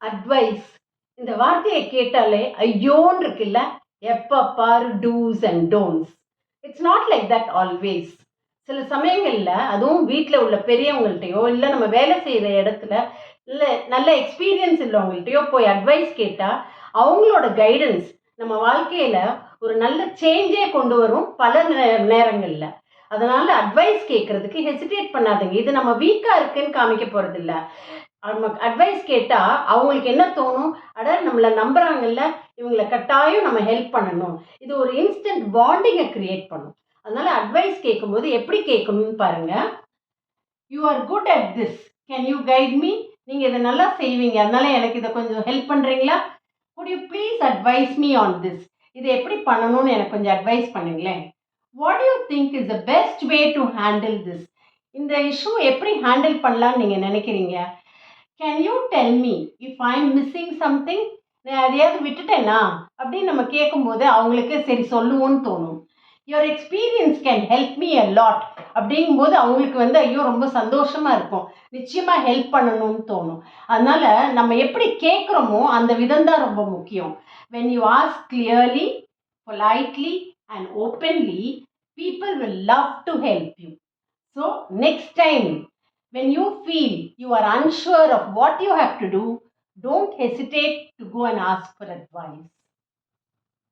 Advice இந்த வார்த்தையை கேட்டாலே ஐயோன்னு இருக்குல்ல. எப்ப பாரு dos and don'ts. It's not like that always. சில சமயங்கள்ல அதுவும் வீட்டில் உள்ள பெரியவங்கள்ட்டையோ இல்லை நம்ம வேலை செய்கிற இடத்துல இல்லை நல்ல எக்ஸ்பீரியன்ஸ் உள்ளவங்கள்ட்டையோ போய் அட்வைஸ் கேட்டால் அவங்களோட கைடன்ஸ் நம்ம வாழ்க்கையில் ஒரு நல்ல சேஞ்சே கொண்டு வரும் பல நேரங்களில். அதனால அட்வைஸ் கேட்கறதுக்கு ஹெசிடேட் பண்ணாதீங்க. இது நம்ம வீக்காக இருக்குன்னு காமிக்க போகிறதில்ல. அட்வைஸ் கேட்டால் அவங்களுக்கு என்ன தோணும், அட நம்மளை நம்புறாங்கல்ல, இவங்களை கட்டாயம் நம்ம ஹெல்ப் பண்ணணும். இது ஒரு இன்ஸ்டன்ட் பாண்டிங்கை கிரியேட் பண்ணும். அதனால அட்வைஸ் கேட்கும்போது எப்படி கேட்கணும்னு பாருங்க. You are good at this, can you guide me? நீங்கள் இதை நல்லா செய்வீங்க, அதனால எனக்கு இதை கொஞ்சம் ஹெல்ப் பண்ணுறீங்களா? Good you please advice me on this? இதை எப்படி பண்ணணும்னு எனக்கு கொஞ்சம் அட்வைஸ் பண்ணுங்களேன். What you think is the best way to handle this? இந்த இஷ்யூ எப்படி ஹேண்டில் பண்ணலான்னு நீங்கள் நினைக்கிறீங்க? Can you tell me if I am missing something? நான் எதையாவது விட்டுட்டேன்னா அப்படின்னு நம்ம கேட்கும்போது அவங்களுக்கு சரி சொல்லுவோன்னு தோணும். Your experience can help me a lot அப்படிங்கும்போது அவங்களுக்கு ஐயோ ரொம்ப சந்தோஷமாக இருக்கும், நிச்சயமாக ஹெல்ப் பண்ணணும்னு தோணும். அதனால் நம்ம எப்படி கேட்குறோமோ அந்த விதம் தான் ரொம்ப முக்கியம். When you ask clearly, politely and openly, people will love to help you. So next time when you feel you are unsure of what you have to do, don't hesitate to go and ask for advice.